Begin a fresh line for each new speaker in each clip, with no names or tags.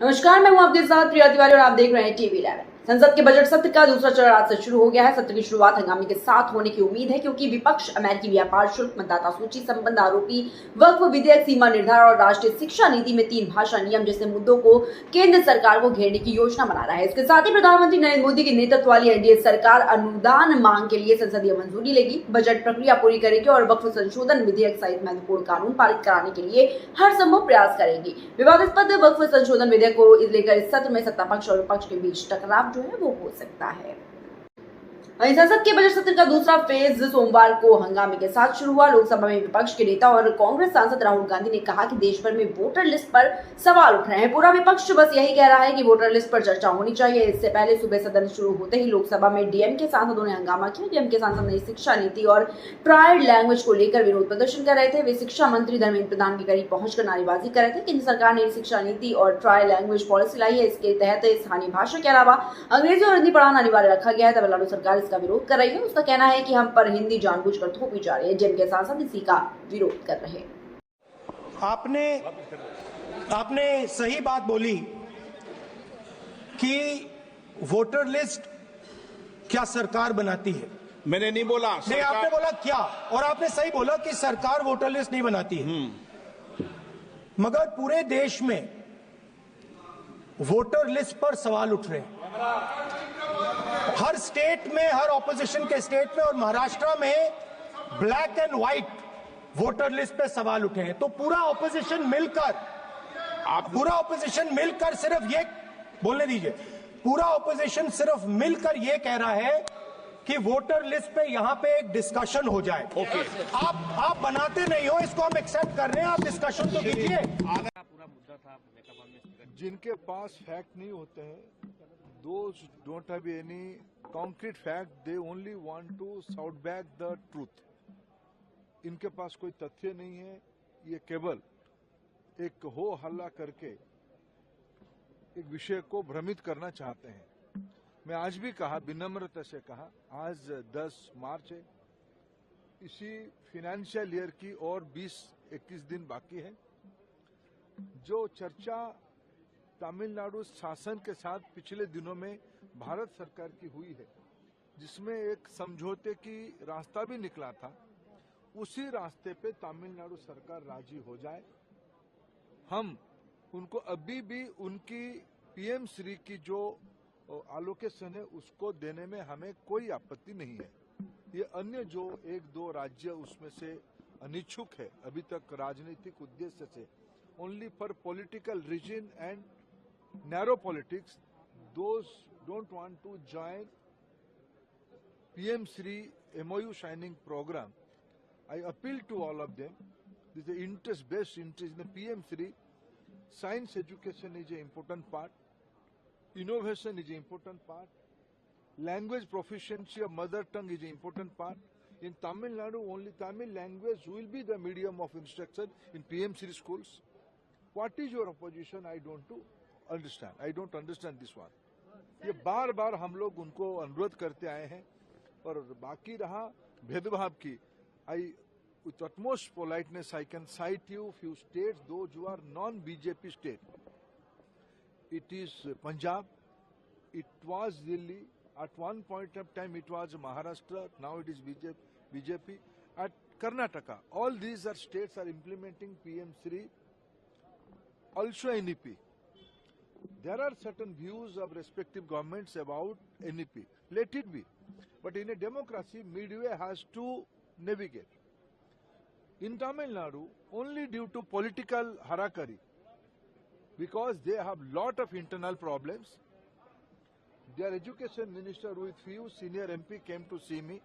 नमस्कार, मैं हूं आपके साथ प्रिया तिवारी और आप देख रहे हैं टीवी 11। संसद के बजट सत्र का दूसरा चरण आज से शुरू हो गया है। सत्र की शुरुआत हंगामे के साथ होने की उम्मीद है, क्योंकि विपक्ष अमेरिकी व्यापार शुल्क, मतदाता सूची संबंध आरोपी, वक्फ विधेयक, सीमा निर्धारण और राष्ट्रीय शिक्षा नीति में 3 भाषा नियम जैसे मुद्दों को केंद्र सरकार को घेरने की योजना बना रहा है। इसके साथ ही प्रधानमंत्री नरेंद्र मोदी के नेतृत्व वाली एनडीए सरकार अनुदान मांग के लिए संसदीय मंजूरी लेगी, बजट प्रक्रिया पूरी करेगी और वक्फ संशोधन विधेयक सहित महत्वपूर्ण कानून पारित कराने के लिए हर संभव प्रयास करेगी। विवादास्पद वक्फ संशोधन विधेयक को लेकर इस सत्र में सत्ता पक्ष और विपक्ष के बीच टकराव जो है वो हो सकता है। वहीं संसद के बजट सत्र का दूसरा फेज सोमवार को हंगामे के साथ शुरू हुआ। लोकसभा में विपक्ष के नेता और कांग्रेस सांसद राहुल गांधी ने कहा कि देश भर में वोटर लिस्ट पर सवाल उठ रहे हैं। पूरा विपक्ष बस यही कह रहा है कि वोटर लिस्ट पर चर्चा होनी चाहिए। इससे पहले सुबह सदन शुरू होते ही लोकसभा में डीएमके सांसदों ने हंगामा किया। डीएमके सांसद ने शिक्षा नीति और ट्राई लैंग्वेज को लेकर विरोध प्रदर्शन कर रहे थे। वे शिक्षा मंत्री धर्मेंद्र प्रधान के करीब पहुंचकर नारेबाजी कर रहे थे। केंद्र सरकार ने शिक्षा नीति और ट्राई लैंग्वेज पॉलिसी लाई है। इसके तहत स्थानीय भाषा के अलावा अंग्रेजी और हिंदी पढ़ाना अनिवार्य रखा गया है। तमिलनाडु सरकार इसका विरोध कर रही है। उसका कहना है कि हम पर हिंदी जानबूझकर थोपी जा रही है। डीएमके सांसद इसी का विरोध कर रहे हैं।
आपने सही बात बोली कि वोटर लिस्ट क्या सरकार बनाती है।
मैंने नहीं बोला।
नहीं, आपने बोला क्या, और आपने सही बोला कि सरकार वोटर लिस्ट नहीं बनाती है। मगर पूरे देश में वोटर लिस्ट पर सवाल उठ रहे हैं। हर स्टेट में, हर ऑपोजिशन के स्टेट में और महाराष्ट्र में black and white voter list पे सवाल उठे हैं। तो पूरा ऑपोजिशन मिलकर सिर्फ ये बोलने दीजिए, पूरा ऑपोजिशन सिर्फ मिलकर ये कह रहा है कि वोटर लिस्ट पे यहां पे एक डिस्कशन हो जाए।
ओके।
आप बनाते नहीं हो, इसको हम एक्सेप्ट कर रहे हैं, आप डिस्कशन तो कीजिए।
पूरा मुद्दा था जिनके पास फैक्ट नहीं होते हैं, those don't have any concrete fact, they only want to shout back the truth. इनके पास कोई तथ्य नहीं है, ये केवल एक हो हल्ला करके एक विषय को भ्रमित करना चाहते हैं। मैं आज भी कहा, विनम्रता से कहा, आज 10 मार्च है, इसी फाइनेंशियल ईयर की और 20-21 दिन बाकी है। जो चर्चा तमिलनाडु शासन के साथ पिछले दिनों में भारत सरकार की हुई है, जिसमें एक समझौते की रास्ता भी निकला था, उसी रास्ते पे तमिलनाडु सरकार राजी हो जाए। हम उनको अभी भी उनकी पीएम श्री की जो एलोकेशन है उसको देने में हमें कोई आपत्ति नहीं है। ये अन्य जो 1-2 राज्य उसमें से अनिच्छुक है अभी तक राजनीतिक उद्देश्य से, only for political reason and narrow politics, those don't want to join PM Shri MOU signing program. I appeal to all of them. This is interest, best interest in the PM Shri. Science education is an important part. Innovation is an important part. Language proficiency of mother tongue is an important part. In Tamil Nadu, only Tamil language will be the medium of instruction in PM Shri schools. What is your opposition? I don't understand this one. ये बार बार हम लोग उनको अनुरोध करते आए हैं। और बाकी रहा भेदभाव की, आई with utmost politeness I can cite you few states, those who are non-BJP state. It is Punjab, it was Delhi, at one point of time it was Maharashtra, now it is BJP, at Karnataka. All these are states are implementing PM Shri, also NEP. There are certain views of respective governments about NEP. Let it be. But in a democracy, midway has to navigate. In Tamil Nadu, only due to political harakiri, because they have lot of internal problems, their education minister with few senior MP came to see me.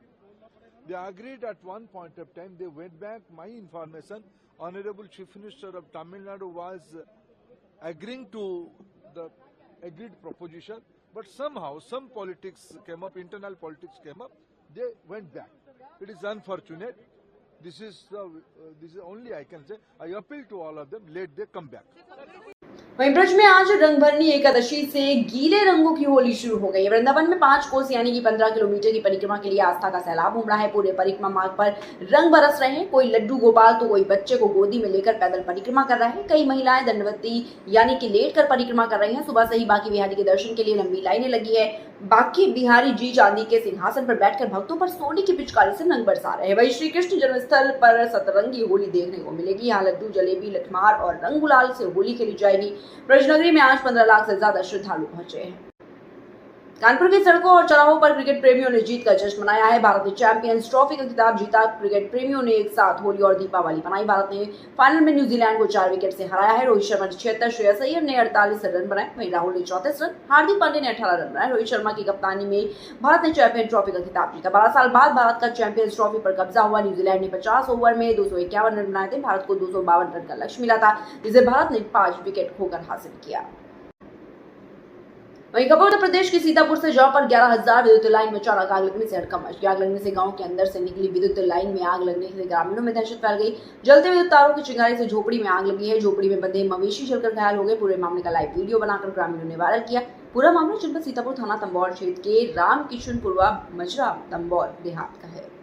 They agreed at one point of time, they went back, my information, Honorable Chief Minister of Tamil Nadu was agreeing to the agreed proposition, but somehow some politics came up, internal politics came up, they went back. It is unfortunate. This is only I can say. I appeal to all of them, let they come back.
वहीं ब्रज में आज रंगभरनी एकादशी से गीले रंगों की होली शुरू हो गई। वृंदावन में 5 कोस यानी कि 15 किलोमीटर की परिक्रमा के लिए आस्था का सैलाब उमड़ा है। पूरे परिक्रमा मार्ग पर रंग बरस रहे हैं। कोई लड्डू गोपाल तो कोई बच्चे को गोदी में लेकर पैदल परिक्रमा कर रहे हैं। कई महिलाएं दंडवती यानी कि लेट कर परिक्रमा कर रही हैं। सुबह से ही बांके बिहारी के दर्शन के लिए लंबी लाइनें लगी है। बांके बिहारी जी चांदी के सिंहासन पर बैठकर भक्तों पर सोने की पिचकारी से रंग बरसा रहे हैं। वहीं श्री कृष्ण जन्मस्थल पर सतरंगी होली देखने को मिलेगी। यहाँ लड्डू, जलेबी, लठमार और रंग गुलाल से होली खेली जाएगी। ब्रजनगरी में आज 15 लाख से ज्यादा श्रद्धालु पहुंचे हैं। कानपुर की सड़कों और चौराहों पर क्रिकेट प्रेमियों ने जीत का जश्न मनाया है। भारत ने चैंपियंस ट्रॉफी का खिताब जीता। क्रिकेट प्रेमियों ने एक साथ होली और दीपावली मनाई। भारत ने फाइनल में न्यूजीलैंड को 4 विकेट से हराया है। रोहित शर्मा ने 76, श्रेयस अय्यर ने 48 रन बनाए। वहीं राहुल ने 34 रन, हार्दिक पांड्या ने 18 रन बनाए। रोहित शर्मा की कप्तानी में भारत ने चैंपियन ट्रॉफी का खिताब जीता। 12 साल बाद भारत का चैंपियंस ट्रॉफी पर कब्जा हुआ। न्यूजीलैंड ने 50 ओवर में 251 रन बनाए थे। भारत को 252 रन का लक्ष्य मिला था, जिसे भारत ने 5 विकेट खोकर हासिल किया। वहीं खबर उत्तर प्रदेश के सीतापुर से जहां पर 11,000 विद्युत लाइन में अचानक आग लगने से हड़कंप मच गया। आग लगने से गांव के अंदर से निकली विद्युत लाइन में आग लगने से ग्रामीणों में दहशत फैल गई। जलते विद्युत तारों की चिंगारी से झोपड़ी में आग लगी है। झोपड़ी में बंधे मवेशी जलकर घायल हो गए। पूरे मामले का लाइव वीडियो बनाकर ग्रामीणों ने वायरल किया। पूरा मामला जनपद सीतापुर थाना तंबौर क्षेत्र के रामकिशनपुरवा मजरा तंबौर देहात का है।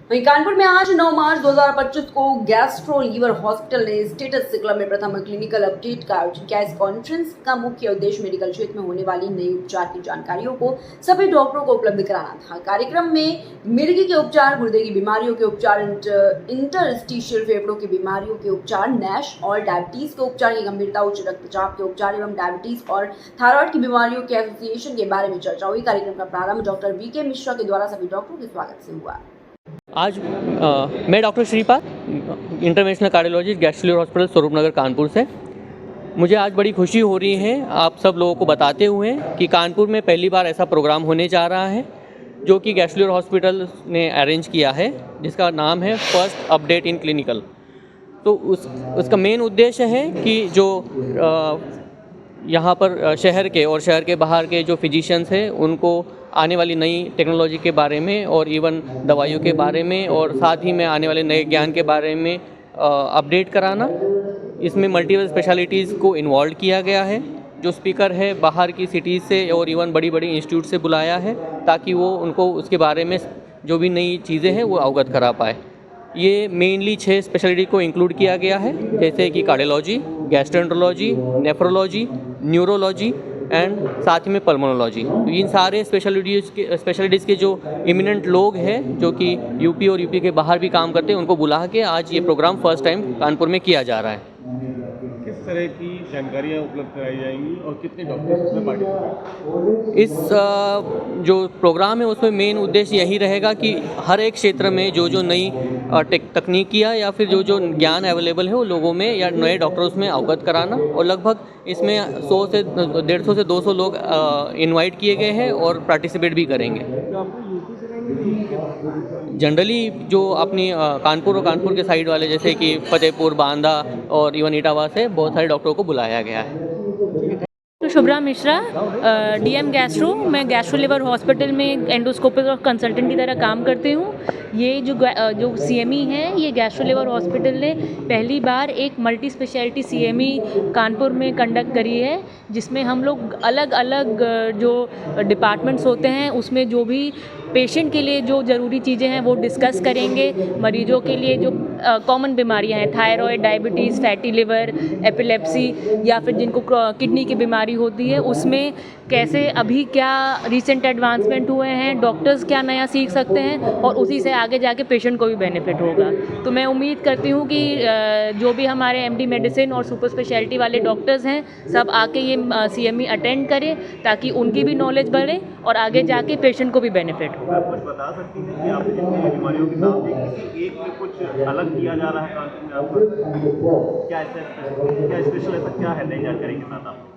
वहीं कानपुर में आज 9 मार्च 2025 को गैस्ट्रो लीवर हॉस्पिटल ने स्टेटस क्लब में प्रथम क्लिनिकल अपडेट का आयोजन किया। इस कॉन्फ्रेंस का मुख्य उद्देश्य मेडिकल क्षेत्र में होने वाली नई उपचार की जानकारियों को सभी डॉक्टरों को उपलब्ध कराना था। कार्यक्रम में मिर्गी के उपचार, गुर्दे की बीमारियों के उपचार, इंटरस्टिशियल फेफड़ों की बीमारियों के उपचार, नैश और डायबिटीज के उपचार की गंभीरता, उच्च रक्तचाप के उपचार एवं डायबिटीज और थायराइड की बीमारियों के एसोसिएशन के बारे में चर्चा हुई। कार्यक्रम का प्रारंभ डॉक्टर वीके मिश्रा के द्वारा सभी डॉक्टरों के स्वागत से हुआ।
आज मैं doctor Shripad, international cardiologist, gastro liver hospital Swaroop Nagar Kanpur से। मुझे आज बड़ी खुशी हो रही है आप सब लोगों को बताते हुए कि कानपुर में पहली बार ऐसा प्रोग्राम होने जा रहा है जो कि गैस्ट्रो लीवर हॉस्पिटल ने अरेंज किया है, जिसका नाम है फर्स्ट अपडेट इन क्लिनिकल। तो उसका मेन उद्देश्य है कि जो यहाँ पर शहर के और शहर के बाहर के जो फिजिशियंस हैं उनको आने वाली नई टेक्नोलॉजी के बारे में और इवन दवाइयों के बारे में और साथ ही में आने वाले नए ज्ञान के बारे में अपडेट कराना। इसमें मल्टीपल स्पेशलिटीज़ को इन्वॉल्व किया गया है। जो स्पीकर है बाहर की सिटीज़ से और इवन बड़ी बड़ी इंस्टीट्यूट से बुलाया है ताकि वो उनको उसके बारे में जो भी नई चीज़ें हैं वो अवगत करा पाए। ये मेनली 6 स्पेशलिटी को इंक्लूड किया गया है, जैसे कि cardiology, gastroenterology, nephrology, neurology and साथ ही में पल्मोनोलॉजी। तो इन सारे स्पेशलिटीज़ के जो इमिनेंट लोग हैं जो कि यूपी और यूपी के बाहर भी काम करते हैं, उनको बुला के आज ये प्रोग्राम फर्स्ट टाइम कानपुर में किया जा रहा है।
किस तरह की जानकारियाँ उपलब्ध कराई जाएंगी और कितने डॉक्टर्स इसमें पार्टिसिपेट?
इस जो प्रोग्राम है उसमें मेन उद्देश्य यही रहेगा कि हर एक क्षेत्र में जो नई तकनीकियाँ या फिर जो ज्ञान अवेलेबल है वो लोगों में या नए डॉक्टर्स में अवगत कराना। और लगभग इसमें 100 से 150 से 200 लोग इनवाइट किए गए हैं और पार्टिसिपेट भी करेंगे। जनरली जो अपनी कानपुर और कानपुर के साइड वाले जैसे कि फतेहपुर, बांदा और इवन इटावा से बहुत सारे डॉक्टरों को बुलाया गया है।
Shubhra Mishra, DM gastro. मैं गैस्ट्रो लिवर हॉस्पिटल में एंडोस्कोपिस्ट और कंसल्टेंट की तरह काम करती हूँ। ये जो सीएमई है, ये गैस्ट्रो लिवर हॉस्पिटल ने पहली बार एक मल्टी स्पेशलिटी सीएमई कानपुर में कंडक्ट करी है, जिसमें हम लोग अलग अलग जो डिपार्टमेंट्स होते हैं उसमें जो भी पेशेंट के लिए जो ज़रूरी चीज़ें हैं वो डिस्कस करेंगे। मरीजों के लिए जो कॉमन बीमारियां हैं, thyroid, diabetes, fatty liver, epilepsy या फिर जिनको किडनी की बीमारी होती है, उसमें कैसे अभी क्या रिसेंट एडवांसमेंट हुए हैं, डॉक्टर्स क्या नया सीख सकते हैं और उसी से आगे जाके पेशेंट को भी बेनिफिट होगा। तो मैं उम्मीद करती हूँ कि जो भी हमारे एमडी मेडिसिन और सुपर स्पेशलिटी वाले डॉक्टर्स हैं सब आके ये सीएमई अटेंड करें ताकि उनकी भी नॉलेज बढ़े और आगे जाके पेशेंट को भी बेनिफिट हो।
आप कुछ बता सकती हैं कि आपने जितनी बीमारियों के नाम दिए, किसी एक में कुछ अलग किया जा रहा है कानपुर में? आपको क्या स्पेशल ऐसा क्या है नई जानकारी के साथ आप?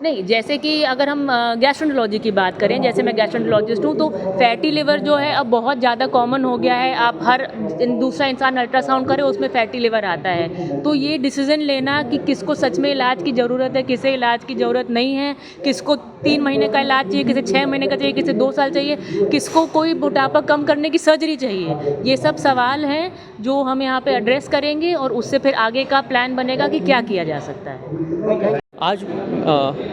नहीं, जैसे कि अगर हम गैस्ट्रोएंटरोलॉजी की बात करें, जैसे मैं गैस्ट्रोएंटरोलॉजिस्ट हूँ, तो फैटी लिवर जो है अब बहुत ज़्यादा कॉमन हो गया है। आप हर दूसरा इंसान अल्ट्रासाउंड करे उसमें फैटी लिवर आता है। तो ये डिसीज़न लेना कि किसको सच में इलाज की ज़रूरत है, किसे इलाज की ज़रूरत नहीं है, किसको 3 महीने का इलाज चाहिए, किसे 6 महीने का चाहिए, किसे 2 साल चाहिए, किसको कोई मोटापा कम करने की सर्जरी चाहिए, ये सब सवाल हैं जो हम यहाँ पे एड्रेस करेंगे और उससे फिर आगे का प्लान बनेगा कि क्या किया जा सकता है।
आज मैं